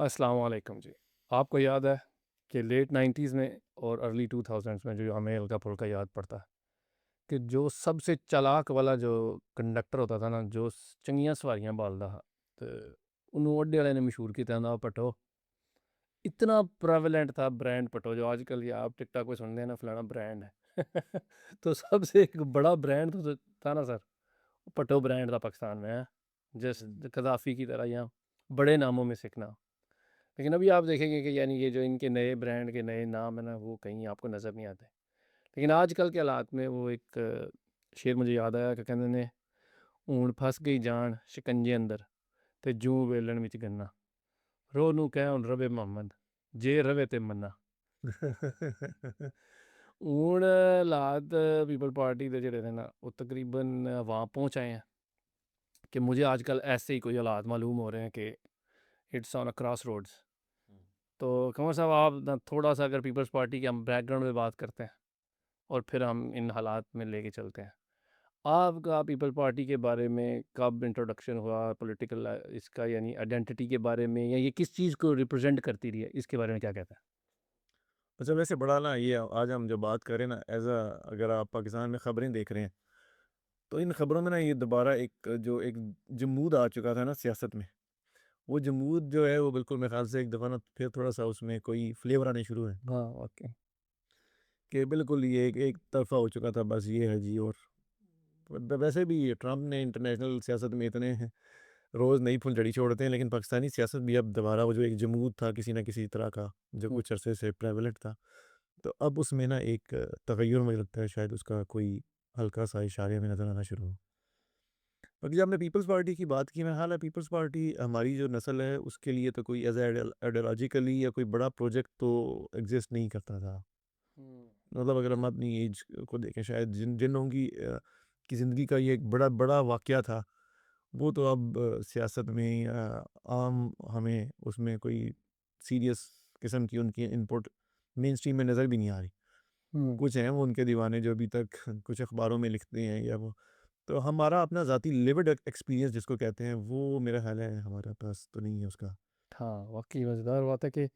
अस्सलाम वालेकुम जी। आपको याद है कि लेट 90s में और अर्ली 2000s में जो हमें अलका पुलका याद पड़ता है कि जो सबसे चालाक वाला जो कंडक्टर होता था ना, जो चंगियां सवारियां बालदा हा ते उन्होंने ओडे वाले ने मशहूर किया था पटो। इतना प्रेवलेंट था ब्रांड पटो, जो आजकल ये आप टिकटॉक पे सुनते हैं ना, फलाना ब्रांड है। तो सबसे एक बड़ा ब्रांड तो था ना सर, पटो ब्रांड था पाकिस्तान में है। जिस कदाफ़ी की तरह यहाँ बड़े नामों में सीखना। लेकिन अभी आप देखेंगे कि यानी ये जो इनके नए ब्रांड के नए नाम है ना, वो कहीं आपको नज़र नहीं आते। लेकिन आजकल के हालात में वो एक शेर मुझे याद आया कि कहते ने, हूण फस गई जान शिकंजे अंदर ते जूं वेलन विच गन्ना, रो नू कह हुण रवे मोहम्मद, जे रवे ते मन्ना। हूण हालात पीपल पार्टी के जेड़े ने ना, वो तकरीबन वहाँ पहुँच आए हैं कि मुझे आजकल ऐसे ही कोई हालात मालूम हो रहे हैं कि it's on a crossroads. तो कंवर साहब, आप ना थोड़ा सा अगर पीपल्स पार्टी के हम बैकग्राउंड में बात करते हैं और फिर हम इन हालात में लेके चलते हैं। आपका पीपल पार्टी के बारे में कब इंट्रोडक्शन हुआ पॉलिटिकल इसका, यानी आइडेंटिटी के बारे में, या ये किस चीज़ को रिप्रेजेंट करती रही है, इसके बारे में क्या कहता है? अच्छा, वैसे बड़ा ना ये आज हम जो बात करें ना एज अ, अगर आप पाकिस्तान में ख़बरें देख रहे हैं तो इन ख़बरों में ना ये दोबारा एक जमूद आ चुका था ना सियासत में। वो जमूद जो है वो बिल्कुल मेरे ख्याल से एक दफ़ा ना फिर थोड़ा सा उसमें कोई फ्लेवर आने शुरू है हाँ, ओके। कि बिल्कुल ये एक तरफ़ा हो चुका था, बस ये है जी। और वैसे भी ट्रम्प ने इंटरनेशनल सियासत में इतने रोज़ नई फुलझड़ी छोड़ते हैं, लेकिन पाकिस्तानी सियासत भी अब दोबारा वो जो एक जमूद था किसी न किसी तरह का, जो हम्म, कुछ अरसे से प्रेवलेंट था, तो अब उसमें ना एक तगय्युर मुझे लगता है शायद उसका कोई हल्का-सा इशारे में नज़र आना शुरू हो। बाकी जब आपने पीपल्स पार्टी की बात की, मैं हाल है पीपल्स पार्टी हमारी जो नस्ल है उसके लिए तो कोई एज़ आइडियोलॉजिकली या कोई बड़ा प्रोजेक्ट तो एग्ज़िस्ट नहीं करता था। हम्म, मतलब अगर हम अपनी एज को देखें, शायद जिन लोगों की ज़िंदगी का ये एक बड़ा बड़ा वाक़या था, वो तो अब सियासत में आम हमें उसमें कोई सीरियस किस्म की उनकी इनपुट मेन स्ट्रीम में नज़र भी नहीं आ रही। हम्म। कुछ हैं वो उनके दीवाने जो अभी तक कुछ अखबारों में लिखते हैं या वो, तो हमारा अपना ज़ाती लिविड एक्सपीरियंस जिसको कहते हैं, वो मेरा ख़्याल है हमारे पास तो नहीं है उसका। हाँ, वाकई मज़ेदार बात है कि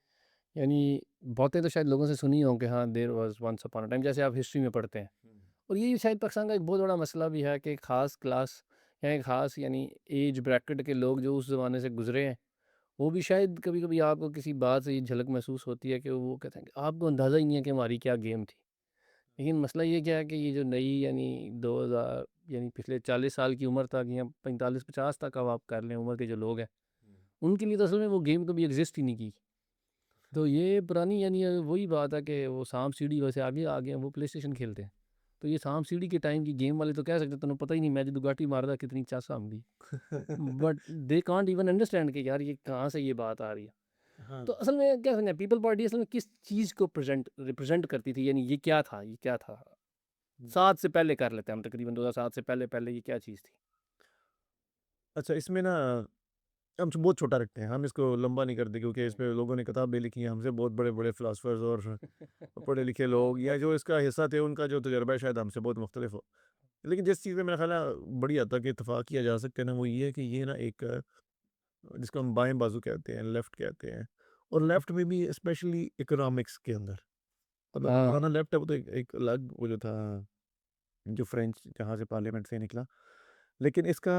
यानी बातें तो शायद लोगों से सुनी हों कि हाँ, there was once upon a time, जैसे आप हिस्ट्री में पढ़ते हैं। और ये शायद पाकिस्तान का एक बहुत बड़ा मसला भी है कि ख़ास क्लास या एक ख़ास यानी एज ब्रैकेट के लोग जो उस ज़माने से गुजरे हैं, वो भी शायद कभी-कभी आपको किसी बात से ये झलक महसूस होती है कि वो कहते हैं कि आपको अंदाज़ा ही नहीं है कि हमारी क्या गेम थी। लेकिन मसला ये क्या है कि ये जो नई यानी 2000 यानी पिछले 40 साल की उम्र तक या 45-50 तक अब आप कर लें उम्र के जो लोग हैं, उनके लिए तो असल में वो गेम कभी एग्ज़िस्ट ही नहीं की। तो ये पुरानी यानी वही बात है कि वो सांप-सीढ़ी वैसे आगे आ गए हैं, वो प्लेस्टेशन खेलते हैं। तो ये सांप-सीढ़ी के टाइम की गेम वाले तो कह सकते हैं तन्नू पता ही नहीं मैं जदों गाटी मारदा कितनी चस आंदी। But they can't even understand कि यार ये कहाँ से ये बात आ रही है। हाँ। तो असल में क्या समझे, पीपल पार्टी असल में किस चीज़ को रिप्रेजेंट करती थी? यानी ये क्या था? ये क्या था? 7 से पहले कर लेते हैं हम, तकरीबन 2007 से पहले ये क्या चीज़ थी? अच्छा, इसमें ना हम बहुत छोटा रखते हैं, हम इसको लंबा नहीं करते क्योंकि इस पे लोगों ने किताबें लिखी हैं हमसे, बहुत बड़े-बड़े फ़िलासफ़र्स और पढ़े लिखे लोग या जो इसका हिस्सा थे, उनका जो तजुर्बा है शायद हमसे बहुत मुख्तलिफ हो। लेकिन जिस चीज़ में मेरा ख़्याल है बड़ी हद तक इत्तेफ़ाक किया जा सकता है ना, वो ये है कि ये ना एक जिसको हम बाएँ बाजू कहते हैं, लेफ्ट कहते हैं, और लेफ्ट में भी स्पेशली इकोनॉमिक्स के अंदर, मतलब हाँ, पुराना लेफ्ट है वो तो एक एक अलग वो जो था, जो फ्रेंच जहाँ से पार्लियामेंट से निकला। लेकिन इसका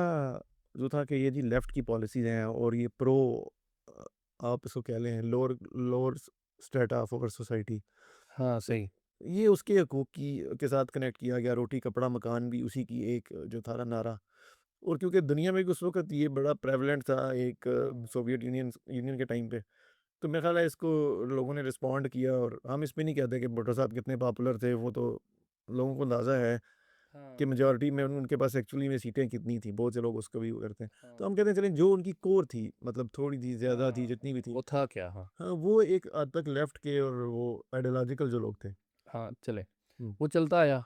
जो था कि ये जी लेफ्ट की पॉलिसीज़ हैं और ये अ, आप इसको कह लें lower lower strata of our society, हाँ, सही। ये उसके हकूक़ की के साथ कनेक्ट किया गया, रोटी, कपड़ा, मकान भी उसी की एक जो था ना नारा। और क्योंकि दुनिया में भी उस वक़्त ये बड़ा प्रेवलेंट था एक सोवियत यूनियन यूनियन के टाइम पे, तो मेरा ख़्याल है इसको लोगों ने रिस्पॉन्ड किया। और हम इस पे नहीं कहते कि भुट्टो साहब कितने पॉपुलर थे, वो तो लोगों को अंदाज़ा है कि हाँ, मेजॉरिटी में उनके पास एक्चुअली में सीटें कितनी थी, बहुत से लोग उसको भी वो करते हैं। तो हाँ, हम कहते हैं चलें जो उनकी कोर थी, मतलब थोड़ी थी, ज़्यादा थी, हाँ, जितनी भी थी, वो था क्या? हाँ, हाँ, वो एक हद तक लेफ्ट के और वो आइडियोलॉजिकल जो लोग थे। हाँ, चले। हुँ। वो चलता आया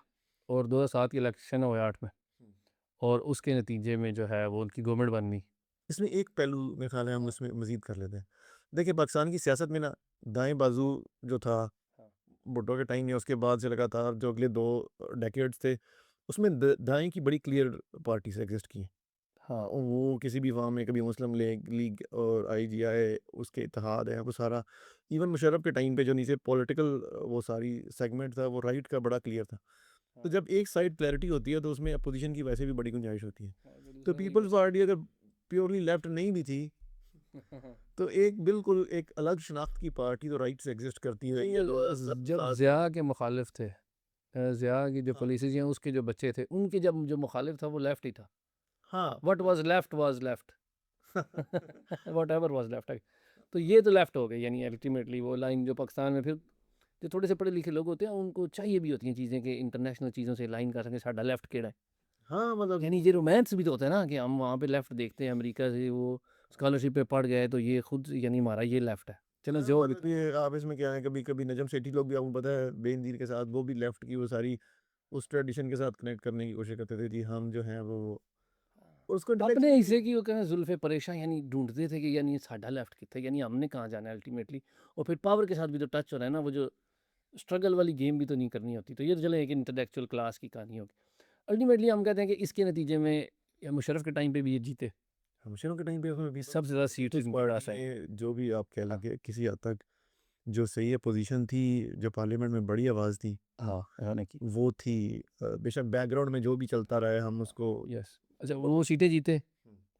और 2007 की इलेक्शन हुए 8 में, और उसके नतीजे में जो है वो उनकी गवर्नमेंट बन गई। इसमें एक पहलू मेरे ख़्याल है हम हाँ, इसमें मज़ीद कर लेते हैं। देखिए पाकिस्तान की सियासत में ना दाएँ बाज़ू जो था, हाँ, भुट्टो के टाइम या उसके बाद से लगातार जो अगले 2 डेकेड्स थे, उसमें द दाएँ की बड़ी क्लियर पार्टीज़ एग्ज़िस्ट की हैं। हाँ वो किसी भी फॉर्म में कभी मुस्लिम लीग लीग और आईजीआई उसके इत्तेहाद है वो सारा, इवन मुशर्रफ के टाइम पे जो नीचे पॉलिटिकल वो सारी सेगमेंट था वो राइट का बड़ा क्लियर था। तो हाँ जब एक साइड क्लैरिटी होती है तो उसमें अपोजिशन की वैसे भी बड़ी गुंजाइश होती है। हाँ, तो तो दूसरा नहीं पीपल्स पार्टी अगर प्योरली लेफ्ट नहीं भी थी कर तो एक बिल्कुल एक अलग शनाख्त की पार्टी तो राइट से एग्जिस्ट करती है। ये जब ज़िया के मुखालिफ थे, ज़िया की जो हाँ पॉलिसीज़ हैं उसके जो बच्चे थे उनके जब जो मुखालिफ था वो लेफ्ट ही था। हाँ what was left whatever was left तो ये तो लेफ्ट हो गई यानी अल्टीमेटली वो लाइन जो पाकिस्तान में फिर जो थोड़े से पढ़े लिखे लोग होते हैं उनको चाहिए भी होती हैं चीज़ें कि इंटरनेशनल चीज़ों से लाइन कर सकें साडा लेफ्ट केड़ा है। हाँ मतलब यानी ये रोमांस भी तो होता है ना कि हम वहाँ पे लेफ्ट देखते हैं अमेरिका से वो स्कॉलरशिप पे पढ़ गए तो ये खुद यानी हमारा ये लेफ्ट है। चलो हाँ जो भी मतलब ये आप इसमें क्या है, कभी कभी नजम सेठी लोग भी आपको पता है बेनजीर के साथ वो भी लेफ्ट की वो सारी उस ट्रेडिशन के साथ कनेक्ट करने की कोशिश करते थे जी हम जो हैं वो और उसको अपने इंटेलेक्चुअली हिस्से की वो कहना जुल्फ़े परेशान यानी ढूंढते थे कि यानी साडा लेफ्ट कितना यानी हमने कहाँ जाना है अल्टीमेटली। और फिर पावर के साथ भी तो टच हो रहा है ना वो जो स्ट्रगल वाली गेम भी तो नहीं करनी होती तो ये तो चले एक इंटेलेक्चुअल क्लास की कहानी होगी। अल्टीमेटली हम कहते हैं कि इसके नतीजे में या मुशर्रफ के टाइम पे भी ये जीते हमेशा के टाइम पे उसमें सबसे ज़्यादा सीट्स पीपल्स इनके पार्टी पास आई। ने जो भी आप कह लें हाँ कि किसी हद तक जो सही है पोजीशन थी, जो पार्लियामेंट में बड़ी आवाज़ थी, हाँ इन्होंने की वो थी बेशक बैकग्राउंड में जो भी चलता रहा है हम उसको यस अच्छा वो सीटें जीते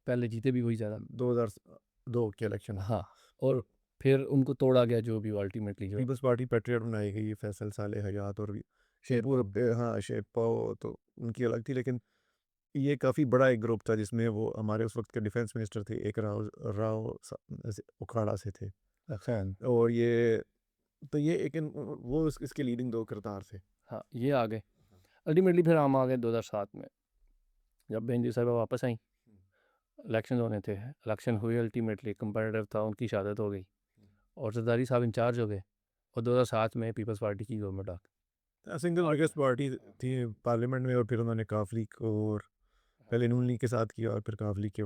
पहले जीते भी वही ज़्यादा 2002 के इलेक्शन में हाँ और फिर उनको तोड़ा गया जो भी अल्टीमेटली जो पीपल्स पार्टी पैट्रियट बनाई गई, फैसल साले हयात और भी शेरपुर हाँ शेरपाओ तो उनकी अलग थी, लेकिन ये काफ़ी बड़ा एक ग्रुप था जिसमें वो हमारे उस वक्त के डिफेंस मिनिस्टर थे एक राव राव उखाड़ा से थे। खैर और ये तो ये एक वो इसके लीडिंग दो किरदार थे। हाँ ये आ गए अल्टीमेटली फिर हम आ गए 2007 में जब बेंजी साहब वापस आई इलेक्शन होने थे इलेक्शन हुए अल्टीमेटली कंपेरेटिव था उनकी शहादत हो गई और जरदारी साहब इंचार्ज हो गए और 2007 में पीपल्स पार्टी की गवर्नमेंट आ सिंगल गई। बिगेस्ट पार्टी थी पार्लियामेंट में, और फिर उन्होंने काफ लीग को और पहले नून लीग के साथ किया और फिर काफ लीग के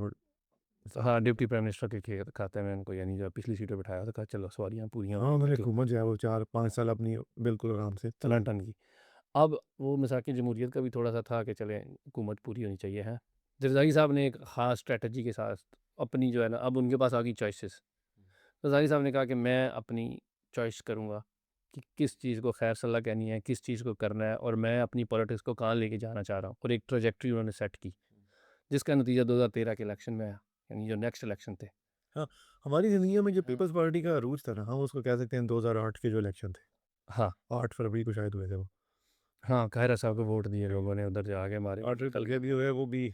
हाँ डिप्टी प्राइम मिनिस्टर के खाते में उनको यानी जो पिछली सीटें बिठाया था कहा चलो सवारियाँ पूरी हाँ होंगी उन्होंने तो हुकूमत जो है वो 4-5 साल अपनी बिल्कुल आराम से तलन टन की। अब वो मिसाक जमहूरियत का भी थोड़ा सा था कि चले हुकूमत पूरी होनी चाहिए है। जरदारी साहब ने एक ख़ास स्ट्रेटजी के साथ अपनी जो है ना अब उनके पास आ गई चॉइसेस। जरदारी साहब ने कहा कि मैं अपनी चॉइस करूँगा कि किस चीज़ को खैर सलाह कहनी है किस चीज़ को करना है और मैं अपनी पॉलिटिक्स को कहाँ लेके जाना चाह रहा हूँ और एक ट्रजेक्ट्री उन्होंने सेट की जिसका नतीजा 2013 के इलेक्शन में आया यानी जो नेक्स्ट इलेक्शन थे। हाँ हमारी ज़िंदगी में जो हाँ पीपल्स पार्टी का अरूज था ना हम उसको कह सकते हैं 2008 के जो इलेक्शन थे, हाँ 8 फरवरी को शायद हुए थे वो। हाँ कायरा साहब को वोट दिए लोगों ने उधर जाके मारे 8 कल के भी हुए वो भी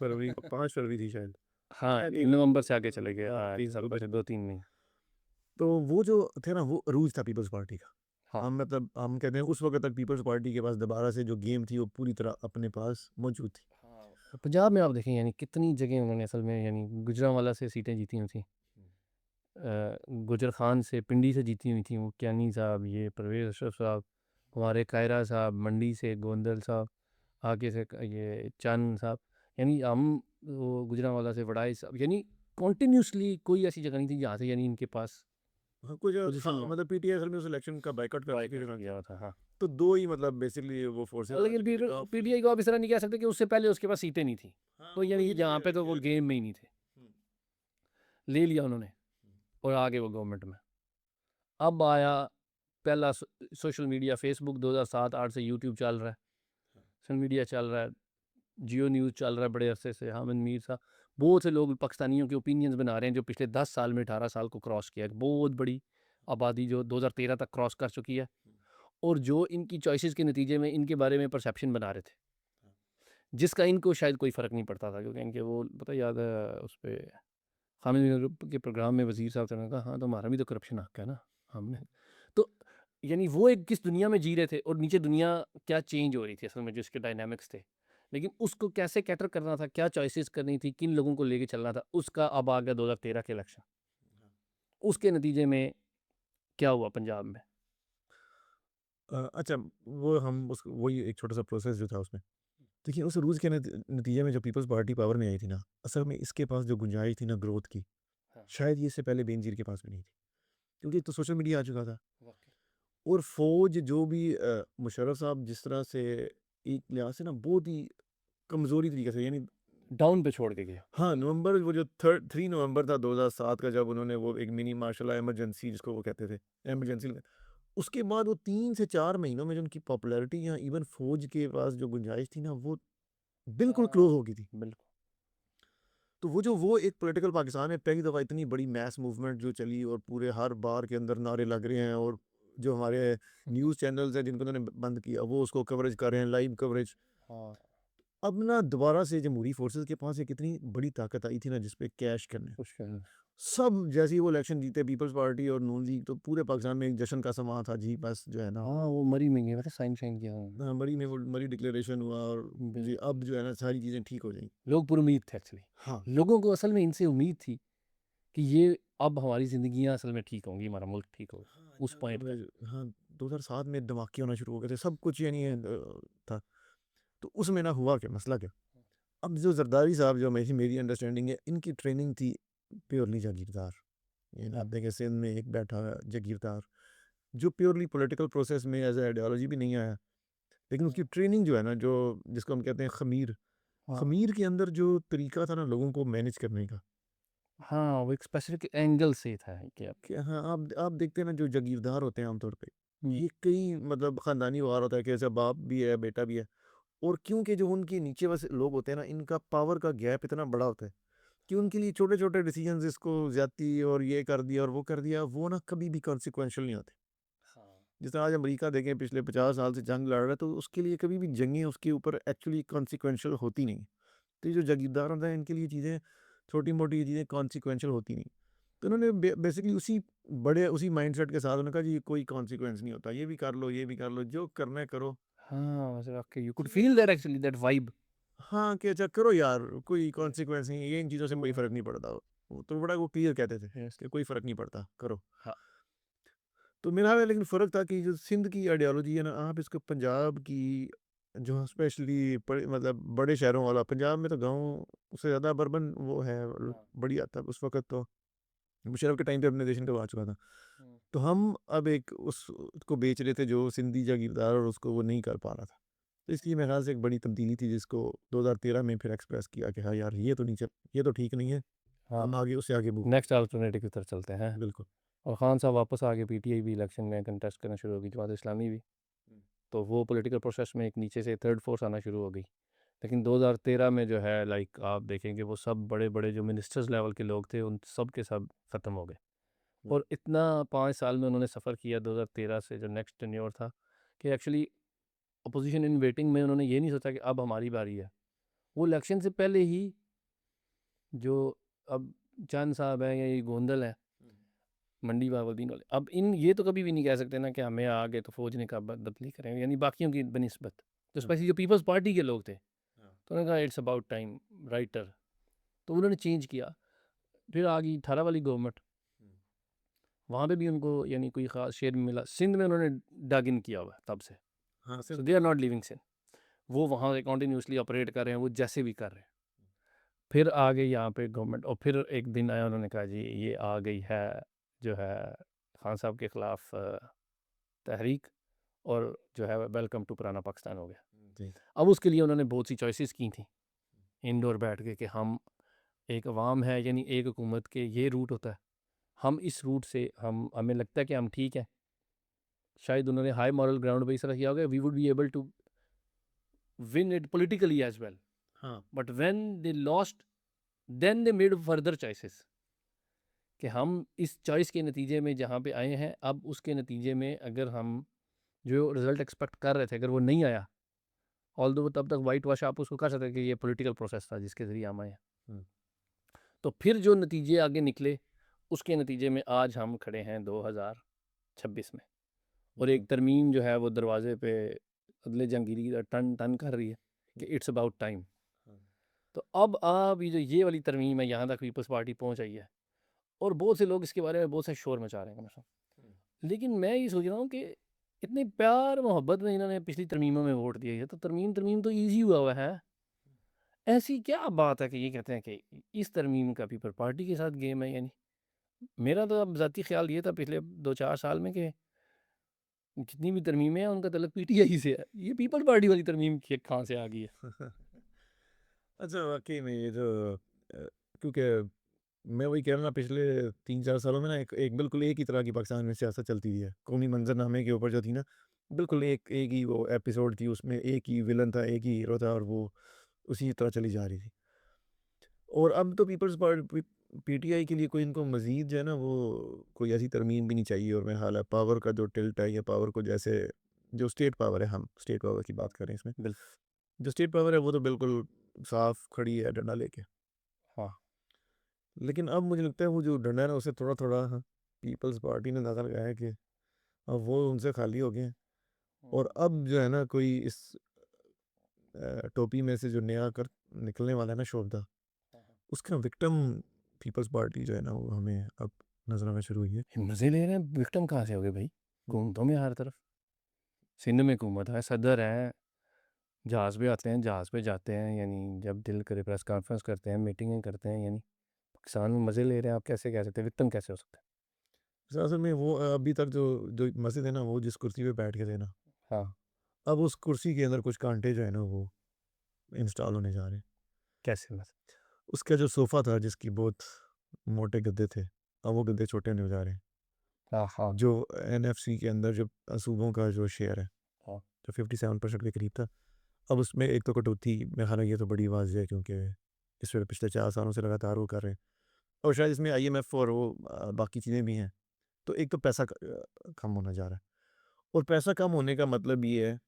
फरवरी 5 फरवरी थी शायद। हाँ शायद नवंबर से आगे चले गए हाँ हाँ 3 दिसंबर से 2-3 नहीं। तो वो जो थे ना वो अरूज था पीपल्स पार्टी का। हाँ हम मतलब हम कहते हैं उस वक्त तक पीपल्स पार्टी के पास दोबारा से जो गेम थी वो पूरी तरह अपने पास मौजूद थी। हाँ पंजाब में आप देखें यानी कितनी जगह उन्होंने असल में यानी गुजरांवाला से सीटें जीती हुई थी। गुजर खान से पिंडी से जीती हुई थी वो कैनी साहब ये परवेज़ अशरफ साहब हमारे कायरा साहब मंडी से गोंदल साहब आगे से ये चंद साहब यानी हम वो गुजरांवाला से वड़ाई साहब यानी कॉन्टीन्यूसली कोई ऐसी जगह नहीं थी जहाँ से यानी इनके पास हाँ, कुछ पोजीशन हाँ, में मतलब पीटीआई असल में उस इलेक्शन का बाइकआउट कर चुकी बाइकआउट थी। किया हुआ था। हाँ तो दो ही मतलब बेसिकली वो फोर्सेस लेकिन फिर पीटीआई को आप इस तरह नहीं कह सकते कि उससे पहले उसके पास सीटें नहीं थी हाँ तो यानी जहाँ पे तो वो गेम में ही नहीं थे ले लिया उन्होंने और आगे वो गवर्नमेंट में अब आया पहला सोशल मीडिया फेसबुक 2007-8 से यूट्यूब चल रहा है सोशल मीडिया चल रहा है जियो न्यूज़ चल रहा है बड़े अरसे से हामिद मीर साहब बहुत से लोग पाकिस्तानियों के ओपिनियंस बना रहे हैं जो पिछले 10 साल में 18 साल को क्रॉस किया है बहुत बड़ी आबादी जो 2013 तक क्रॉस कर चुकी है और जो इनकी चॉइसेस के नतीजे में इनके बारे में परसेप्शन बना रहे थे जिसका इनको शायद कोई फ़र्क नहीं पड़ता था क्योंकि इनके वो पता याद है उस पर हामिद मीर के प्रोग्राम में वज़ीर साहब ने कहा हाँ तो हमारा भी तो करप्शन हक है ना हमने तो यानी वो एक किस दुनिया में जी रहे थे और नीचे दुनिया क्या चेंज हो रही थी असल में जो इसके डायनामिक्स थे लेकिन उसको कैसे कैटर करना था क्या चॉइसेस करनी थी किन लोगों को लेके चलना था उसका अब आ गया 2013 के इलेक्शन उसके नतीजे में क्या हुआ पंजाब में। अच्छा वो हम उस वही एक छोटा सा प्रोसेस जो था उसमें देखिए उस रूज के नतीजे में जब पीपल्स पार्टी पावर में आई थी ना असल में इसके पास जो गुंजाइश थी ना ग्रोथ की हाँ शायद ये इससे पहले बेनजीर के पास भी नहीं थी, क्योंकि एक तो सोशल मीडिया आ चुका था वाकई और फौज जो भी मुशर्रफ साहब जिस तरह से एक लिहाज से ना बहुत ही कमज़ोरी तरीके से यानी डाउन पे छोड़ के गए। हाँ, नवंबर वो जो 3 नवंबर था 2007 का, जब उन्होंने वो एक मिनी मार्शल लॉ इमरजेंसी जिसको वो कहते थे, इमरजेंसी उसके बाद वो 3 से 4 महीनों में जो उनकी पॉपुलैरिटी या इवन फ़ौज के पास जो गुंजाइश थी ना, वो बिल्कुल हाँ, क्लोज़ हो गई थी। बिल्कुल। तो वो एक पॉलिटिकल पाकिस्तान में पहली दफ़ा इतनी बड़ी मैस मूवमेंट जो चली और पूरे हर बार के अंदर नारे लग रहे हैं, और जो हमारे न्यूज़ चैनल्स हैं जिनको उन्होंने बंद किया, वो उसको कवरेज कर रहे हैं, लाइव कवरेज। हाँ, अब ना दोबारा से जमहूरी फोर्सेस के पास एक इतनी बड़ी ताकत आई थी ना जिस पे कैश करने। मुश्किल। सब जैसे ही वो इलेक्शन जीते, पीपल्स पार्टी और नून लीग, तो पूरे पाकिस्तान में एक जश्न का समा था जी, बस जो है ना, हाँ, वो मरी में गए, पता है, साइन किया उन्होंने। मरी में वो मरी डिक्लेरेशन हुआ, और जी बिल्कुल। अब जो है ना सारी चीज़ें ठीक हो जाएंगी। लोग पुरुमीद थे एक्चुअली। हाँ, लोगों को असल में इनसे उम्मीद थी कि ये अब हमारी ज़िंदगियाँ असल में ठीक होंगी, हमारा मुल्क ठीक होगा, हाँ, उस पॉइंट पे। हाँ, 2007 में धमाके होना शुरू हो गए थे, सब कुछ यानी था। तो उसमें ना हुआ क्या, मसला क्या? अब जो जरदारी साहब, जो मेरी मेरी अंडरस्टैंडिंग है, इनकी ट्रेनिंग थी प्योरली जागीरदार। ये ना आप देखें सिंध में एक बैठा हुआ है जागीरदार, जो प्योरली पॉलिटिकल प्रोसेस में एज़ अ आइडियोलॉजी भी नहीं आया। लेकिन उसकी ट्रेनिंग जो है ना, जो जिसको हम कहते हैं ख़मीर, हाँ, ख़मीर के अंदर जो तरीका था ना लोगों को मैनेज करने का, हाँ, वो एक स्पेसिफिक एंगल से था कि अब कि हाँ, आप देखते हैं ना जो जागीरदार होते हैं आमतौर पे, हुँ, ये कई मतलब ख़ानदानी वार होता है कि ऐसा बाप भी है, बेटा भी है, और क्योंकि जो उनके नीचे बस लोग होते हैं ना, इनका पावर का गैप इतना बड़ा होता है कि उनके लिए छोटे-छोटे डिसीजंस, इसको ज़्यादती और ये कर दिया और वो कर दिया, वो ना कभी भी कॉन्सिक्वेंशियल नहीं होते। हाँ, जिस तरह आज अमेरिका देखें पिछले 50 साल से जंग लड़ रहा है, तो उसके लिए कभी भी जंगें उसके ऊपर एक्चुअली कॉन्सिक्वेंशियल होती नहीं। तो ये जो जागीरदार होते हैं, इनके लिए चीज़ें छोटी-मोटी चीज़ें कॉन्सिक्वेंशियल होती नहीं। तो उन्होंने बेसिकली उसी माइंडसेट के साथ उन्होंने कहा जी ये कोई कॉन्सिक्वेंस नहीं होता, ये भी कर लो, ये भी कर लो, जो करना है करो। हाँ, वैसे वाक़ई यू कुड ठीक फ़ील है। That actually that vibe. हाँ, कि अच्छा करो यार, कोई कॉन्सिक्वेंस नहीं है, ये इन चीज़ों से कोई फ़र्क नहीं पड़ता। वो तो बड़ा वो क्लियर कहते थे यस। कि कोई फ़र्क नहीं पड़ता, करो। हाँ, तो मेरा है, लेकिन फ़र्क था कि जो सिंध की आइडियोलॉजी है ना, आप इसको पंजाब की जो स्पेशली मतलब बड़े शहरों वाला, पंजाब में तो गाँव से ज़्यादा अर्बन वो है, हाँ, बड़ी हद तक उस वक़्त तो मुशर्रफ के टाइम पे अपने देशन को आ चुका था। हुँ, तो हम अब एक उसको बेच रहे थे जो सिंधी जागीरदार, और उसको वो नहीं कर पा रहा था। तो इसलिए मेरे ख़्याल से एक बड़ी तब्दीली थी जिसको 2013 में फिर एक्सप्रेस किया कि हाँ यार, ये तो ठीक नहीं है, हाँ, हम आगे उससे आगे मूव नेक्स्ट अल्टरनेटिव की तरफ चलते हैं। बिल्कुल। और ख़ान साहब वापस आ गए, पीटीआई भी इलेक्शन में कंटेस्ट करना शुरू हो गई, जमात इस्लामी भी। हुँ, तो वो पॉलिटिकल प्रोसेस में एक नीचे से थर्ड फोर्स आना शुरू हो गई। लेकिन 2013 में जो है लाइक आप देखेंगे वो सब बड़े-बड़े जो मिनिस्टर्स लेवल के लोग थे उन सब के सब ख़त्म हो गए। हुँ, और इतना 5 साल में उन्होंने सफ़र किया 2013 से जो नेक्स्ट टेन्योर था कि एक्चुअली अपोज़िशन इन वेटिंग में उन्होंने ये नहीं सोचा कि अब हमारी बारी है। वो इलेक्शन से पहले ही जो अब चंद साहब हैं या ये गोंदल हैं, हुँ, मंडी बाबुद्दीन वाले, अब इन ये तो कभी भी नहीं कह सकते ना कि हमें आगे तो फ़ौज ने कहा बदली करेंगे, यानी बाकियों की बनिस्बत। तो हाँ, स्पेशली जो पीपल्स पार्टी के लोग थे, हाँ, तो उन्होंने कहा इट्स अबाउट टाइम राइटर। तो उन्होंने चेंज किया। फिर आ गई 18 वाली गवर्नमेंट, हुँ, वहाँ पे भी उनको यानी कोई ख़ास शेयर नहीं मिला। सिंध में उन्होंने डग इन किया हुआ है तब से। हाँ, सो सिर्फ they are not living Sindh. वो वहाँ से कंटिन्यूअसली ऑपरेट कर रहे हैं, वो जैसे भी कर रहे हैं। फिर आ गई यहाँ पे गवर्नमेंट और फिर एक दिन आया, उन्होंने कहा जी ये आ गई है जो है खान साहब के ख़िलाफ़ तहरीक, और जो है वेलकम टू पुराना पाकिस्तान हो गया। जी, अब उसके लिए उन्होंने बहुत सी चॉइसेस की थी इंडोर बैठ के कि हम एक अवाम है, यानी एक हुकूमत के ये रूट होता है, हम इस रूट से हमें लगता है कि हम ठीक है। शायद उन्होंने हाई मॉरल ग्राउंड पे इस तरह किया होगा, we would be able to win it politically as well, हाँ, but when they lost then they made further choices कि हम इस चॉइस के नतीजे में जहाँ पे आए हैं, अब उसके नतीजे में अगर हम जो रिजल्ट एक्सपेक्ट कर रहे थे अगर वो नहीं आया, ऑल्दो तब तक वाइट वॉश आप उसको कर सकते हैं कि ये पॉलिटिकल प्रोसेस था जिसके ज़रिए हम आए हैं। हुँ, तो फिर जो नतीजे आगे निकले, उसके नतीजे में आज हम खड़े हैं 2026 में, और एक हुँ, तरमीम जो है वो दरवाजे पे अदले जहांगीरी टन टन कर रही है कि हुँ, इट्स अबाउट टाइम। हाँ, तो अब ये जो ये वाली तरमीम है यहाँ तक पीपल्स पार्टी पहुँच आई है, और बहुत से लोग इसके बारे में बहुत से शोर मचा रहे हैं हमेशा। हुँ, लेकिन मैं ये सोच रहा हूँ कि इतने प्यार मोहब्बत में इन्होंने पिछली तरमीमों में वोट दिए है, तो तरमीम तरमीम तो ईजी हुआ है। ऐसी क्या बात है कि ये कहते हैं कि इस तरमीम का पीपल पार्टी के साथ गेम है, यानी मेरा तो अब ज़ाती ख्याल ये था पिछले 2-4 साल में कि जितनी भी तरमीमें हैं उनका तल्लुक पीटीआई से है। ये पीपल पार्टी वाली तरमीम कहाँ से आ गई है? अच्छा वाक़ई में ये जो क्योंकि मैं वही कह रहा हूँ ना, पिछले 3-4 सालों में ना एक एक बिल्कुल एक ही तरह की पाकिस्तान में सियासत चलती रही है। कौमी मंज़रनामे के ऊपर जो थी ना, बिल्कुल एक एक ही वो एपिसोड थी, उसमें एक ही विलन था, एक ही हीरो था और वो उसी तरह चली जा रही थी। और अब तो पीपल्स पार्ट पी पीटीआई के लिए कोई इनको मज़ीद जो है ना वो कोई ऐसी तरमीम भी नहीं चाहिए, और मेरा ख़्याल है पावर का जो टिल्ट है या पावर को जैसे जो स्टेट पावर है, हम स्टेट पावर की बात कर रहे हैं इसमें। बिल्कुल। जो स्टेट पावर है वो तो बिल्कुल साफ़ खड़ी है डंडा लेके। हाँ। लेकिन अब मुझे लगता है वो जो डंडा है ना उसे थोड़ा-थोड़ा पीपल्स पार्टी ने अंदाज़ा लगाया है कि अब वो उनसे खाली हो गए हैं, और अब जो है ना कोई इस टोपी में से जो नया कर निकलने वाला है ना शोभदा, उसका विक्टिम पीपल्स पार्टी जो है ना वो हमें अब नज़र आना शुरू हुई है। ये मज़े ले रहे हैं, विक्टिम कहाँ से हो गए भाई? हुकूमतों में हर तरफ। सिंध में हुकूमत है, सदर है, जहाज़ पे आते हैं, जहाज़ पे जाते हैं, यानी जब दिल करे प्रेस कॉन्फ्रेंस करते हैं, मीटिंगें करते हैं, यानी पाकिस्तान में मज़े ले रहे हैं, आप कैसे कह सकते हैं? विक्टिम कैसे हो सकते हैं? असल में वो अभी तक जो जो मस्जिद है ना वो जिस कुर्सी पे बैठ के थे ना, हाँ। अब उस कुर्सी के अंदर कुछ कांटे जो है ना वो इंस्टॉल होने जा रहे हैं। कैसे मतलब? उसका जो सोफ़ा था जिसकी बहुत मोटे गद्दे थे, अब वो गद्दे छोटे होने जा रहे हैं। हाँ, हाँ, जो एनएफसी के अंदर जो सूबों का जो शेयर है, हाँ। जो 57% के करीब था, अब उसमें एक तो कटौती, मेरा ख़्याल है ये तो बड़ी वाज़िह है क्योंकि इस पे पिछले 4 सालों से लगातार वो कर रहे हैं, और शायद इसमें आईएमएफ और वो बाकी चीज़ें भी हैं। तो एक तो पैसा कम होना जा रहा है, और पैसा कम होने का मतलब ये है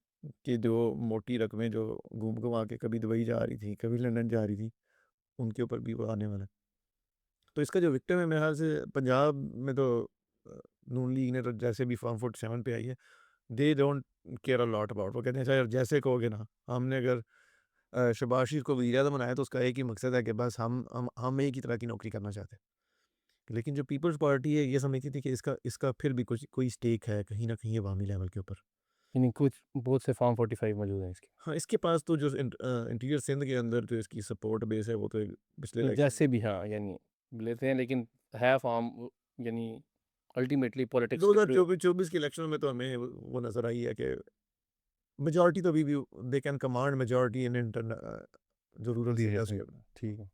कि जो मोटी रकमें जो घूम-घुमा के कभी दुबई जा रही थी, कभी लंदन जा रही थी, उनके ऊपर भी वो आने वाला है। तो इसका जो विक्टिम है मेरे ख़्याल से पंजाब में तो अ, नून लीग ने तो जैसे भी फॉर्म 47 पे आई है, they don't care a lot about, वो कहते हैं चाहे जैसे कहोगे ना, हमने अगर शहबाज शरीफ को वज़ीर-ए-आज़म बनाया तो उसका एक ही मकसद है कि बस हम एक ही तरह की नौकरी करना चाहते हैं। लेकिन जो पीपल्स पार्टी है ये समझती थी कि इसका इसका फिर भी कुछ कोई स्टेक है कहीं न कहीं अवामी लेवल के ऊपर। यानी कुछ बहुत से फॉर्म 45 मौजूद हैं इसके। हाँ, इसके पास तो जो इंटीरियर सिंध के अंदर जो इसकी सपोर्ट बेस है वो तो पिछले तो इलेक्शन जैसे भी हाँ, यानी लेते हैं, लेकिन है फॉर्म यानी अल्टीमेटली पॉलिटिक्स के थ्रू। 2024 के इलेक्शन में तो हमें वो नज़र आई है कि मेजॉरिटी तो अभी भी दे कैन कमांड मेजॉरिटी इन जो रूरल एरियाज़ के। ठीक है।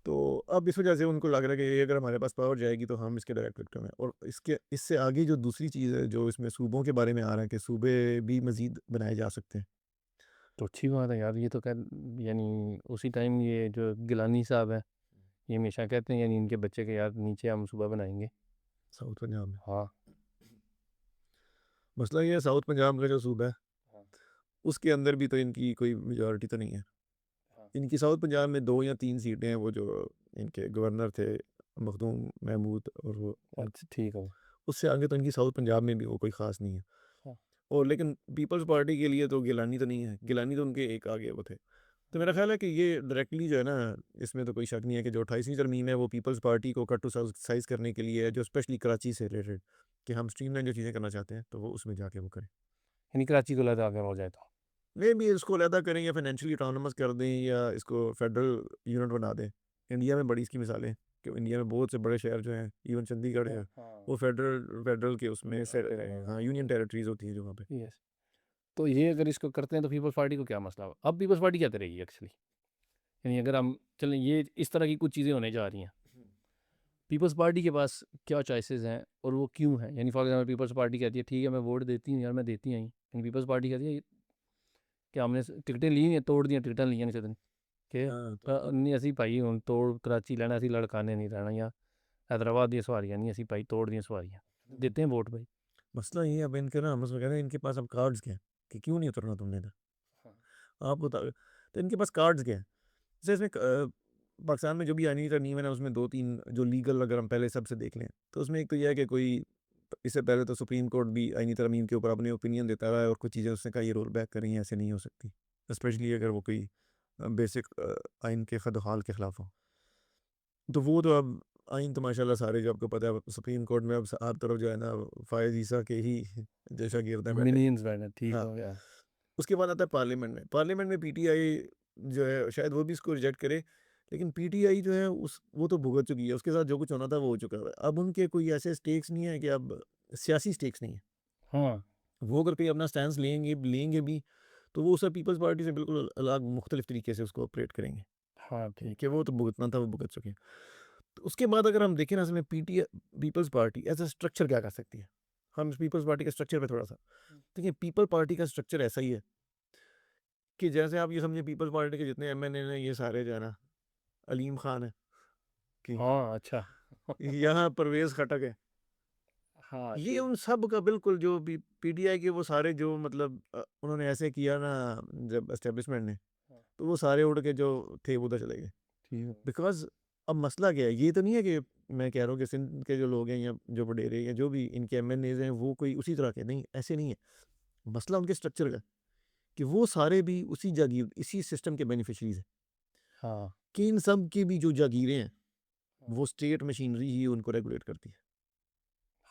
तो अब इस वजह से उनको लग रहा है कि ये अगर हमारे पास पावर जाएगी तो हम इसके डायरेक्ट विक्टिम हैं, और इसके इससे आगे जो दूसरी चीज़ है जो इसमें सूबों के बारे में आ रहा है कि सूबे भी मज़ीद बनाए जा सकते हैं। तो अच्छी बात है यार, ये तो खैर यानी उसी टाइम ये जो गिलानी साहब हैं, ये हमेशा कहते हैं यानी इनके बच्चे के यार नीचे हम सुबह बनाएँगे। साउथ पंजाब में। हाँ, मसला ये है साउथ पंजाब का जो सूबा है, हाँ, उसके अंदर भी तो इनकी कोई मेजॉरिटी तो नहीं है। हाँ। इनकी साउथ पंजाब में 2 या 3 सीटें हैं, वो जो इनके गवर्नर थे मखदूम महमूद, और वो अच्छा ठीक है। उससे आगे तो इनकी साउथ पंजाब में भी वो कोई ख़ास नहीं है। हाँ, और लेकिन पीपल्स पार्टी के लिए तो गिलानी तो नहीं है, गिलानी तो उनके एक आगे वो थे। तो मेरा ख़्याल है कि ये डायरेक्टली जो है ना, इसमें तो कोई शक नहीं है कि जो 28वीं तरमीम है वो पीपल्स पार्टी को कट टू साइज़ करने के लिए है, जो स्पेशली कराची से रिलेटेड, कि हम स्ट्रीमलाइन जो चीज़ें करना चाहते हैं, तो वो उसमें जाके वो करें। यानी कराची को लगा अगर हो जाए तो। वे भी इसको अलहदा करें या फाइनेंशियली ऑटोनॉमस कर दें या इसको फेडरल यूनिट बना दें। इंडिया में बड़ी इसकी मिसालें हैं कि इंडिया में बहुत से बड़े शहर जो हैं, इवन चंडीगढ़ हाँ, है, हाँ। वो फेडरल फेडरल के उसमें में से आते रहे हैं। हैं। हाँ, यूनियन टेरिटरीज़ होती हैं जो वहाँ पे। यस। तो ये अगर इसको करते हैं तो पीपल्स पार्टी को क्या मसला हो? अब पीपल्स पार्टी क्या करेगी एक्चुअली? यानी अगर हम चलें, ये इस तरह की कुछ चीज़ें होने जा रही हैं। पीपल्स पार्टी के पास क्या चॉइसेस हैं और वो क्यों हैं? यानी फॉर एग्जांपल पीपल्स पार्टी कहती है ठीक है मैं वोट देती हूँ यार, मैं देती आई। यानी पीपल्स पार्टी कहती है कि हमने टिकटें ली हैं, तोड़ दियां टिकटें ली नहीं सदन के हाँ, तो नहीं असी भाई हूँ तोड़ कराची लैना, असी लड़काने नहीं रहना या हैदराबाद दी सवारियां नहीं, असी भाई तोड़ दियां सवारियां देते हैं वोट भाई। मसला ये है अब इनके ना, हम उसमें कह रहे हैं इनके पास अब कार्ड्स क्या हैं कि क्यों नहीं उतरना तुमने इधर? हाँ, आप बता, तो इनके पास कार्ड्स क्या हैं? जैसे इसमें पाकिस्तान में जो भी आईनी तरमीम है ना, उसमें 2-3 जो लीगल अगर हम पहले सबसे देख लें, तो उसमें एक तो ये है कि कोई इससे पहले तो सुप्रीम कोर्ट भी आईनी तरमीम के ऊपर अपने ओपिनियन देता रहा है, और कुछ चीज़ें उसने कहा ये रोल बैक करें, ये ऐसे नहीं हो सकती। स्पेशली अगर वो कोई बेसिक आइन के खदहाल के खिलाफ हो। तो वो तो अब आइन तो माशाल्लाह सारे जो आपको पता है सुप्रीम कोर्ट में अब हर तरफ जो है ना फ़ायज़ ईसा के ही जो शागिर्द हैं बैठे। मिनियंस बैठे ठीक हाँ, हो गया। उसके बाद आता है पार्लियामेंट में। पार्लियामेंट में पीटीआई जो है शायद वो भी इसको रिजेक्ट करे, लेकिन पीटीआई जो है उस वो तो भुगत चुकी है, उसके साथ जो कुछ होना था वो हो चुका है। अब उनके कोई ऐसे स्टेक्स नहीं है कि अब सियासी स्टेक्स नहीं है। हाँ, वो अगर कोई अपना स्टैंस लेंगे लेंगे भी, तो वो उसे पीपल्स पार्टी से बिल्कुल अलग मुख्तलिफ तरीके से उसको ऑपरेट करेंगे। हाँ, ठीक। कि वो तो भुगतना था वो भुगत चुके हैं। तो उसके बाद अगर हम देखें ना असल में PT Peoples Party as a structure क्या कर सकती है, हम इस पीपल्स पार्टी के स्ट्रक्चर पे थोड़ा सा देखिए। पीपल पार्टी का स्ट्रक्चर ऐसा ही है कि जैसे आप ये समझे पीपल्स पार्टी के जितने एमएनए हैं ये सारे जो है ना अलीम खान है कि हाँ, अच्छा। यहाँ परवेज खटक है, हाँ, ये ठीक। उन सब का बिल्कुल जो भी पीटीआई के वो सारे जो मतलब उन्होंने ऐसे किया ना जब एस्टेब्लिशमेंट ने, हाँ, तो वो सारे उड़ के जो थे वो उधर चले गए। ठीक है। बिकॉज अब मसला क्या है, ये तो नहीं है कि मैं कह रहा हूँ कि सिंध के जो लोग हैं या जो वडेरे या जो भी इनके एमएनएज हैं वो कोई उसी तरह के नहीं, ऐसे नहीं है। मसला उनके स्ट्रक्चर का है कि वो सारे भी उसी जागीर इसी सिस्टम के बेनिफिशरीज हैं हाँ, कि इन सब की भी जो जागीरें हैं हाँ, वो स्टेट मशीनरी ही उनको रेगुलेट करती है।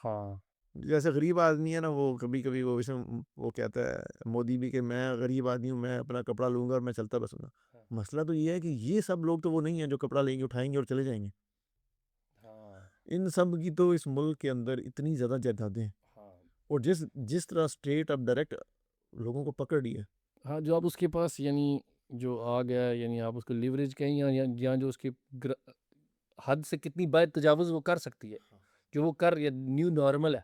हाँ, जैसे गरीब आदमी है ना वो कभी कभी वो वैसे वो कहता है मोदी भी कि मैं गरीब आदमी हूँ, मैं अपना कपड़ा लूंगा और मैं चलता बसूंगा। हाँ, मसला तो ये है कि ये सब लोग तो वो नहीं है जो कपड़ा लेंगे उठाएंगे और चले जाएंगे। हाँ, इन सब की तो इस मुल्क के अंदर इतनी ज़्यादा जायदादें हैं हाँ। और जिस जिस तरह स्टेट अब डायरेक्ट लोगों को पकड़ लिया। हाँ, जो आप उसके पास यानी जो आ गया है, यानी आप उसको लिवरेज कहें या जो उसकी हद से कितनी बार तजावुज़ वो कर सकती है, जो वो कर या न्यू नॉर्मल है।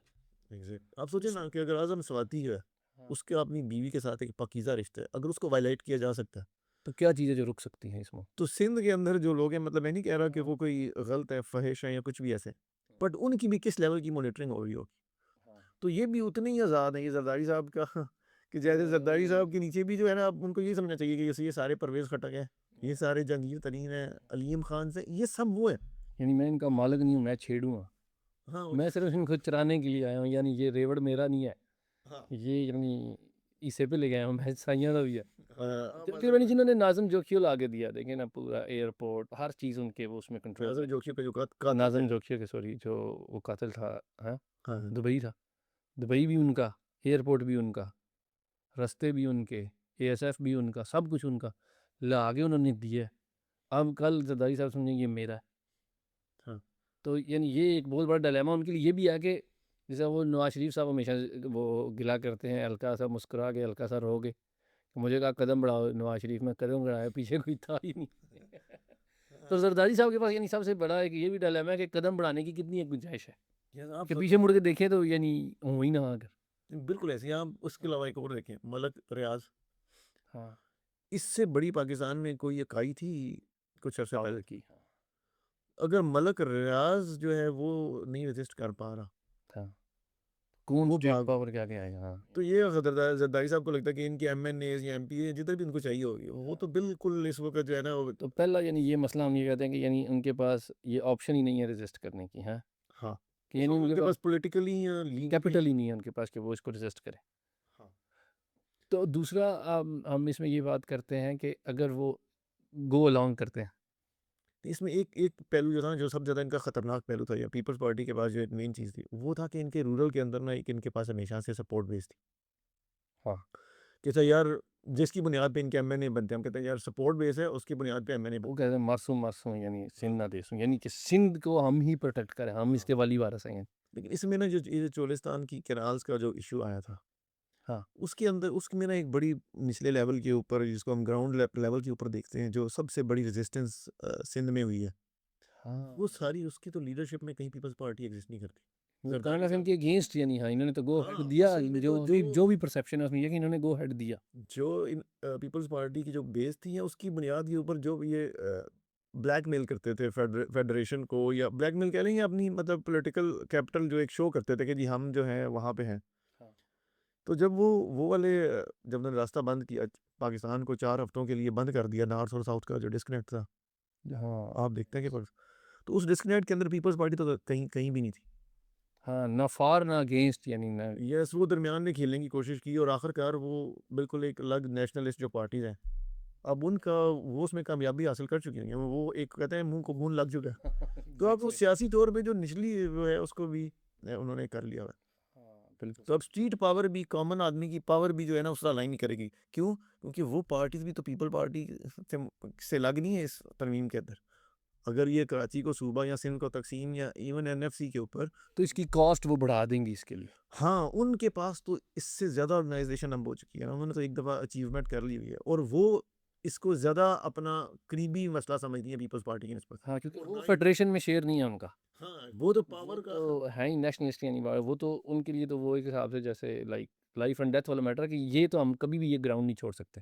एग्जैक्ट, आप सोचिए ना कि अगर आजम स्वाति जो है हाँ। उसके अपनी बीवी के साथ एक पाकीज़ा रिश्ता है, अगर उसको वायलेट किया जा सकता है तो क्या चीज़ें जो रुक सकती हैं इसमें? तो सिंध के अंदर जो लोग हैं, मतलब मैं नहीं कह रहा कि हाँ, वो कोई गलत है, फहिश है या कुछ भी ऐसे, बट उनकी भी किस लेवल की मॉनिटरिंग हो रही होगी। हाँ। तो ये भी उतने ही आज़ाद हैं ये जरदारी साहब का कि जैसे जरदारी साहब के नीचे भी जो है ना, अब उनको ये समझना चाहिए कि जैसे ये सारे परवेज़ खटक हैं, ये सारे जहांगीर तरीन हैं, अलीम खान से, ये सब वो है। यानी मैं इनका मालिक नहीं हूँ, मैं छेड़ूँगा। हाँ मैं सिर्फ़ इनको चराने के लिए आया हूँ, यानी ये रेवड़ मेरा नहीं है। हाँ ये यानी इसे पे ले गया हूँ मैं, साइयां का भी है। फिर मतलब मैंने जिन्होंने नाज़िम जोखियो ला के दिया, देखें ना, पूरा एयरपोर्ट हर चीज़ उनके वो उसमें कंट्रोल नाज़िम में। जोशी पे जो कातिल थे। नाज़िम जोखियो के, सॉरी, जो वो कातिल था, हाँ, हाँ दुबई था। दुबई भी उनका, एयरपोर्ट भी उनका, रास्ते भी उनके, एएसएफ भी उनका, सब कुछ उनका। ला के उन्होंने दिया। अब कल जरदारी साहब समझेंगे ये मेरा है। हाँ तो यानी ये एक बहुत बड़ा डिलेमा उनके लिए ये भी है कि जैसे वो नवाज शरीफ साहब हमेशा वो गिला करते हैं, हल्का सा मुस्कुरा के, हल्का सा रो के, मुझे कहा कदम बढ़ाओ नवाज शरीफ, में कदम बढ़ाया, पीछे कोई था ही नहीं। तो जरदारी साहब के पास यानी सबसे बड़ा एक ये भी डिलेमा है कि कदम बढ़ाने की कितनी एक गुंजाइश है यार आप कि पीछे मुड़ के देखें तो यानी हो ही ना अगर। बिल्कुल ऐसे ही आप उसके अलावा एक और देखें, मलक रियाज, हाँ, इससे बड़ी पाकिस्तान में कोई इकाई थी कुछ अर्से पावर पहले। की। हाँ, अगर मलक रियाज जो है वो नहीं रजिस्ट कर पा रहा, था। कौन वो स्टेट भाग, पावर क्या क्या आएगा? हाँ। तो ये जरदारी साहब को लगता है कि इनके एमएनए या एमपी जिधर भी उनको चाहिए होगी वो तो बिल्कुल इस वक्त जो है ना वो। तो पहला यानी ये मसला हम ये कहते हैं कि यानी उनके पास ये ऑप्शन ही नहीं है रेजिस्ट करने की। हाँ, हाँ, कि इस यानी वक्त उनके उनके पास पास पॉलिटिकली या लीगली। कैपिटल ही नहीं है उनके पास कि वो इसको रेजिस्ट करें। हाँ तो दूसरा हम इसमें ये बात करते हैं कि अगर वो गो अलोंग करते हैं। तो इसमें एक एक पहलू जो था ना, जो सबसे ज़्यादा इनका खतरनाक पहलू था या पीपल्स पार्टी के पास जो एक मेन चीज़ थी वो था कि इनके रूरल के अंदर ना एक इनके पास हमेशा से सपोर्ट बेस थी हाँ, कि अच्छा यार जिसकी बुनियाद पे इनके एमएनए बनते हैं, हम कहते हैं यार सपोर्ट बेस है उसकी बुनियाद पे एमएनए वो बनते कहते हैं मासूम मासूम, यानी सिंध ना देसूं, यानी कि सिंध को हम ही प्रोटेक्ट करें, हम हैं। इसके वाली वारस हैं। लेकिन इसमें ना जो ये चोलिस्तान की कैनाल्स का जो इशू आया था, हाँ, उसके अंदर उसमें ना एक बड़ी निचले लेवल के ऊपर जिसको हम ग्राउंड लेवल के ऊपर देखते हैं, जो सबसे बड़ी रेजिस्टेंस सिंध में हुई है, हाँ। वो सारी उसकी तो लीडरशिप में कहीं पीपल्स पार्टी एग्जिस्ट नहीं करती। वो जरदारी काइंड ऑफ साहब, इनके अगेंस्ट, यानी हाँ, इन्होंने तो गो हेड हाँ दिया। असल में तो जो भी परसेप्शन है उसमें ये कि इन्होंने गो हेड दिया। जो इन पीपल्स पार्टी की जो बेस थी या उसकी बुनियाद के ऊपर जो ये ब्लैकमेल करते थे फेडरेशन को, या ब्लैकमेल कह लें या अपनी मतलब पॉलिटिकल कैपिटल जो एक शो करते थे कि जी हम जो हैं वहाँ पे हैं। हाँ, तो जब वो वाले जब उन्होंने रास्ता बंद किया, पाकिस्तान को 4 हफ्तों के लिए बंद कर दिया, नॉर्थ और साउथ का जो डिस्कनेक्ट था, हाँ, आप देखते हैं कि तो उस डिस्कनेक्ट के अंदर पीपल्स पार्टी तो कहीं कहीं भी नहीं थी। हाँ, ना फॉर ना अगेंस्ट, यानी ना। यस, वो दरमियान में खेलने की कोशिश की और आखिरकार वो बिल्कुल एक अलग नेशनलिस्ट जो पार्टीज हैं, अब उनका वो उसमें कामयाबी हासिल कर चुकी हैं, वो एक कहते हैं मुंह को खून लग चुका है। तो अब वो एग्जैक्टली। सियासी तौर पे जो निचली वो है उसको भी उन्होंने कर लिया हुआ है। हाँ, बिल्कुल। तो अब स्ट्रीट पावर भी, कॉमन आदमी की पावर भी जो है ना उस अलाइन नहीं करेगी। क्यों? क्योंकि वो पार्टीज भी तो पीपल पार्टी से लग नहीं है इस तरमीम के अंदर। अगर ये कराची को सूबा या सिंध को तकसीम या इवन एनएफसी के ऊपर, तो इसकी कॉस्ट वो बढ़ा देंगी इसके लिए। हाँ, उनके पास तो इससे ज़्यादा ऑर्गेनाइजेशन अब हो चुकी है ना, उन्होंने तो एक दफ़ा अचीवमेंट कर ली हुई है और वो इसको ज़्यादा अपना करीबी मसला समझती है पीपल्स पार्टी की निस्बत। हाँ, क्योंकि और वो ना ही फेडरेशन में शेयर नहीं है उनका। हाँ, वो तो वो पावर का तो है ही नेशनलिस्ट यानी वो तो उनके लिए तो वो एक हिसाब से जैसे लाइक लाइफ एंड डेथ वाला मैटर है कि ये तो हम कभी भी ये ग्राउंड नहीं छोड़ सकते।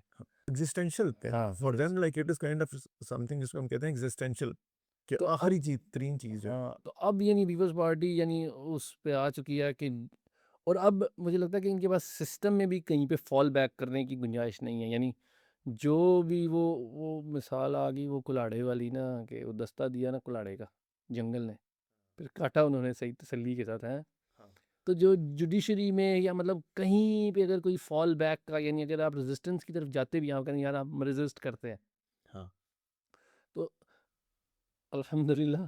एग्जिस्टेंशियल हाँ, for yes. Them, like it is kind of something जिसको हम कहते हैं एग्जिस्टेंशियल, कि तो आखिरी अब चीज़, तरीन चीज़ जो है। हाँ, तो अब यानी पीपल्स पार्टी यानी उस पे आ चुकी है कि और अब मुझे लगता है कि इनके पास सिस्टम में भी कहीं पे फॉल बैक करने की गुंजाइश नहीं है। यानी जो भी वो मिसाल आ गई वो कुल्हाड़े वाली ना कि वो दस्ता दिया ना कुल्हाड़े का जंगल ने, फिर काटा उन्होंने सही तसल्ली के साथ है। हाँ, तो जो जुडिशरी में या मतलब कहीं पे अगर कोई फॉल बैक का यानी अगर आप रेजिस्टेंस की तरफ जाते भी हैं, आप कहते हैं यार हम रेजिस्ट करते हैं, हाँ, तो अल्हम्दुलिल्लाह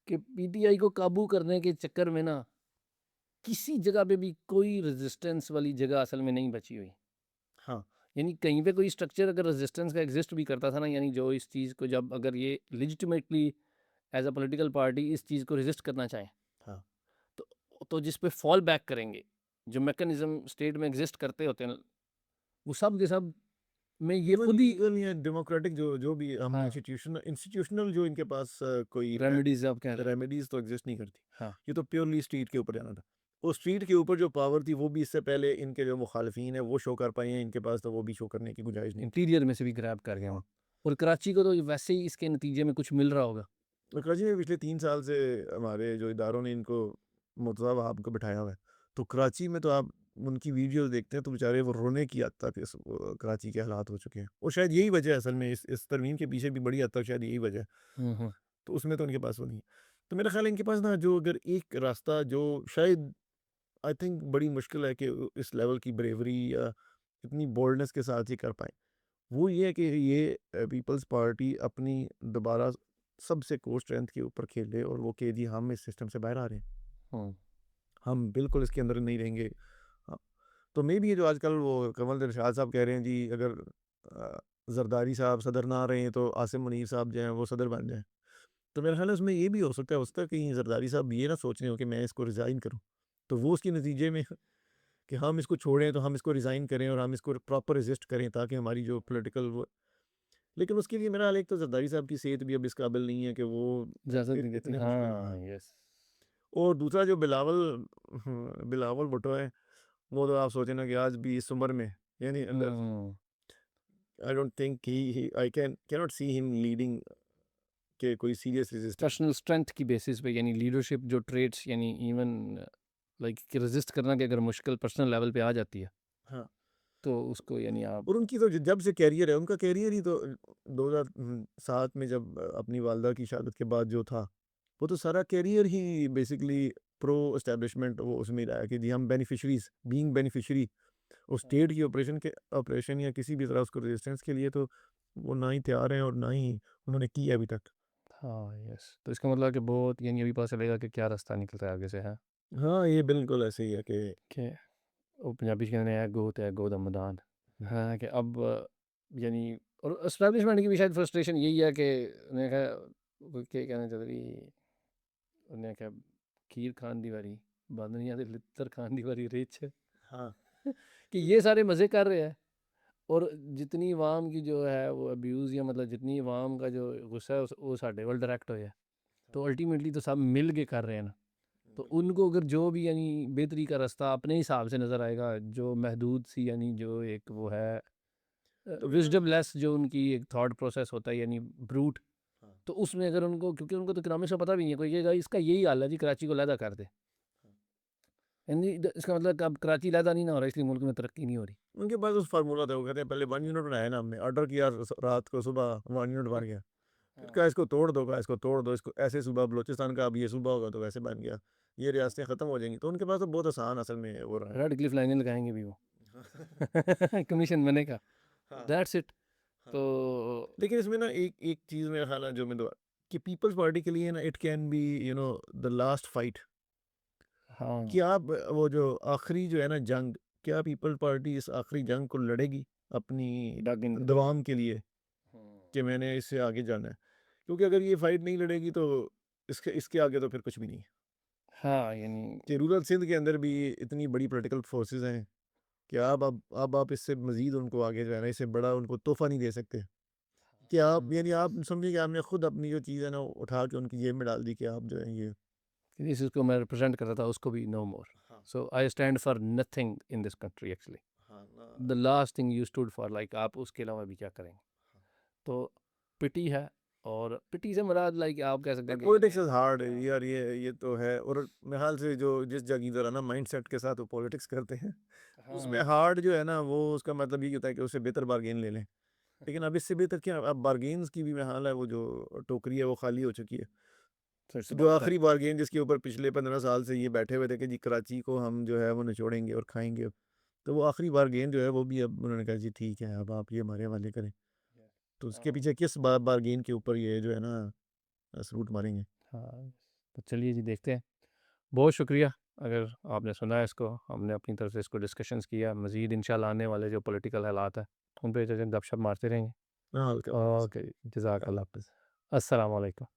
कि पीटीआई को काबू करने के चक्कर में ना किसी जगह पे भी कोई रेजिस्टेंस वाली जगह असल में नहीं बची हुई। हाँ, यानी कहीं पे कोई स्ट्रक्चर अगर रेजिस्टेंस का एग्जिस्ट भी करता था ना, यानी जो इस चीज़ को जब अगर ये लिजिटिमेटली एज अ पॉलिटिकल पार्टी इस चीज़ को रेजिस्ट करना चाहे, हाँ। तो जिस पे फॉल बैक करेंगे, जो मैकेनिज्म स्टेट में एग्जिस्ट करते होते हैं, वो सब के सब में ये इवन खुद ही लीगल या डेमोक्रेटिक जो जो भी हम हाँ इंस्टीट्यूशनल इंस्टीट्यूशनल जो इनके पास कोई रेमेडीज आप कह रहे हैं। रेमेडीज तो एग्जिस्ट नहीं करती। हाँ, ये तो प्योरली स्ट्रीट के ऊपर जाना था। उस स्ट्रीट के ऊपर जो पावर थी वो भी इससे पहले इनके जो मुखालफिन है वो शो कर पाए हैं, इनके पास तो वो भी शो करने की गुंजाइश नहीं थी। इंटीरियर में से भी ग्रैब कर गए हाँ। वो। और कराची को तो वैसे ही इसके नतीजे में कुछ मिल रहा होगा। और कराची में पिछले 3 साल से हमारे जो इदारों ने इनको मुर्तज़ा वहाब को बिठाया हुआ है, तो कराची में तो आप उनकी वीडियोस देखते हैं तो बेचारे वो रोने की हद तक कराची के हालात हो चुके हैं। और शायद यही वजह है असल में इस तरमीम के पीछे भी बड़ी हद तक शायद यही वजह है। हम्म। तो उसमें तो उनके पास वो नहीं है। तो मेरा ख़्याल है इनके पास ना जो अगर एक रास्ता जो शायद आई थिंक बड़ी मुश्किल है कि इस लेवल की ब्रेवरी या इतनी बोल्डनेस के साथ ये कर पाएँ। वो ये है कि ये पीपल्स पार्टी अपनी दोबारा सबसे कोर स्ट्रेंथ के ऊपर खेले और वो कहे जी हम इस सिस्टम से बाहर आ रहे हैं। हम्म। हम बिल्कुल इसके अंदर नहीं रहेंगे। हाँ, तो मे बी ये जो आजकल वो कमल दिलशाद साहब कह रहे हैं जी अगर ज़रदारी साहब सदर ना रहे हैं तो आसिम मुनीर साहब जो हैं वो सदर बन जाएँ। तो मेरा ख़्याल है उसमें ये भी हो सकता है कहीं ज़रदारी साहब ये ना सोच रहे हो कि मैं इसको रिज़ाइन करूँ। तो वो उसके नतीजे में कि हम इसको छोड़ें तो हम इसको रिज़ाइन करें और हम इसको प्रॉपर रेज़िस्ट करें ताकि हमारी जो पॉलिटिकल वो, लेकिन उसके लिए मेरा हाल एक तो ज़रदारी साहब की सेहत भी अब इस काबिल नहीं है कि वो इजाज़त नहीं देती। इतने मुश्किल हाँ, हाँ। यस। और दूसरा जो बिलावल भुट्टो है, वो तो आप सोचें ना कि आज भी इस उम्र में यानी hmm. I don't think he I cannot see him leading के कोई सीरियस रेजिस्टेंस। पर्सनल स्ट्रेंथ की बेसिस पे यानी लीडरशिप जो ट्रेड्स यानी इवन लाइक कि रेजिस्ट करना कि अगर मुश्किल पर्सनल लेवल पे आ जाती है हाँ, तो उसको यानी आप और उनकी तो जब से कैरियर है उनका कैरियर ही तो 2007 में जब अपनी वालदा की शहादत के बाद जो था, वो तो सारा कैरियर ही बेसिकली प्रो एस्टेब्लिशमेंट वो उसमें ही रहा है कि जी हम बेनिफिशरीज बीइंग बेनिफिशरी और स्टेट की ऑपरेशन या किसी भी तरह उसको रेजिस्टेंस के लिए तो वो ना ही तैयार हैं और ना ही उन्होंने की है अभी तक। हाँ, यस। तो इसका मतलब कि बहुत यानी अभी पता चलेगा कि क्या रास्ता निकलता है आगे से है हाँ, ये बिल्कुल ऐसे ही है कि कि वो पंजाबी च कहते हैं है गो दा मैदान। हाँ कि अब यानी और एस्टैब्लिशमेंट की भी शायद फ्रस्ट्रेशन यही है कि उन्हें कहा वो क्या कहना चाह रही उन्हें कहा खीर खान दी वारी बंद नहीं आती लित्तर खान दी वारी रिच हाँ, कि ये सारे मज़े कर रहे हैं और जितनी अवाम की जो है वो अब्यूज़ या मतलब जितनी अवाम का जो गुस्सा है वो साढ़े वाल डायरेक्ट होया तो अल्टीमेटली तो सब मिल के कर रहे हैं ना। तो उनको अगर जो भी यानी बेहतरी का रास्ता अपने हिसाब से नज़र आएगा जो महदूद सी यानी जो एक वो है तो मेरा विजडम लेस जो उनकी एक थॉट प्रोसेस होता है यानी ब्रूट, हाँ, तो उसमें अगर उनको क्योंकि उनको तो इकनॉमिक्स का पता भी नहीं है कोई कहेगा इसका यही हाल है जी कराची को लहदा कर दे, हाँ। यानी इसका मतलब कि अब कराची लहदा नहीं ना हो रहा इसलिए मुल्क में तरक्की नहीं हो रही। उनके पास उस फार्मूला था, वो कहते हैं पहले 1 यूनिट बनाया ना हमने, ऑर्डर किया रात को, सुबह 1 यूनिट बन गया। फिर कहा हाँ, इसको तोड़ दो, कहा इसको तोड़ दो, इसको ऐसे सूबा बलूचिस्तान का अब ये सूबा होगा तो वैसे बन गया। ये रियासतें ख़त्म हो जाएँगी। तो उनके पास तो बहुत आसान असल में वो रहा है। रेड क्लिफ लाइनें लगाएंगे भी वो कमीशन बनेगा, हाँ, दैट्स इट। हाँ। तो लेकिन इसमें ना एक एक चीज़ मेरा ख़्याल है जो मैं दोबारा कि पीपल्स पार्टी के लिए ना it can be the last fight, हाँ कि आप वो जो आखिरी जो है ना जंग, क्या पीपल्स पार्टी इस आखिरी जंग को लड़ेगी अपनी डग इन दवाम के लिए हम्म, कि मैंने इससे आगे जाना है? क्योंकि अगर ये फाइट नहीं लड़ेगी तो इसके इसके आगे तो फिर कुछ भी नहीं है। हाँ, यानी कि रूरल सिंध के अंदर भी इतनी बड़ी पॉलिटिकल फोर्सेस हैं कि अब आप इससे मज़ीद उनको आगे जो है ना, इससे बड़ा उनको तोहफ़ा नहीं दे सकते। कि आप यानी आप समझिए कि आपने खुद अपनी जो चीज़ है ना उठा के उनकी जेब में डाल दी कि आप जो है ये जिसको मैं रिप्रेज़ेंट कर रहा था उसको भी नो मोर। हाँ, so I stand for nothing in this country actually. हाँ, the last thing you stood for, like आप उसके अलावा भी क्या करेंगे? तो पिटी है, और पिटी से मुराद लाइक आप कह सकते हैं पॉलिटिक्स कि इज़ हार्ड यार, ये तो है। और मेरे ख़्याल से जो जिस जगीरदाराना माइंडसेट के साथ वो पॉलिटिक्स करते हैं, उसमें हाँ, हार्ड जो है ना वो उसका मतलब ये होता है कि उससे बेहतर बार्गेन ले लें। लेकिन अब इससे बेहतर क्या, अब बार्गेन्स की भी मैं हाल है, वो जो टोकरी है वो खाली हो चुकी है। फिर से जो बहुत है। आखिरी बार्गेन जिसके ऊपर पिछले 15 साल से ये बैठे हुए थे कि जी कराची को हम जो है वो निचोड़ेंगे और खाएँगे। तो वो आखिरी बार्गेन जो है वो भी अब उन्होंने कहा जी ठीक है, अब आप ये हमारे हवाले करें। तो उसके हाँ, पीछे किस बार्गेन के ऊपर ये जो है ना सलूट मारेंगे। हाँ, तो चलिए जी देखते हैं। बहुत शुक्रिया, अगर आपने सुना इसको, हमने अपनी तरफ से इसको डिस्कशंस किया। मज़ीद इंशाल्लाह आने वाले जो पॉलिटिकल हालात हैं, उन पे गपशप मारते रहेंगे। हाँ, ओके, जज़ाकल्लाह। हाफ़िज़। अस्सलाम वालेकुम।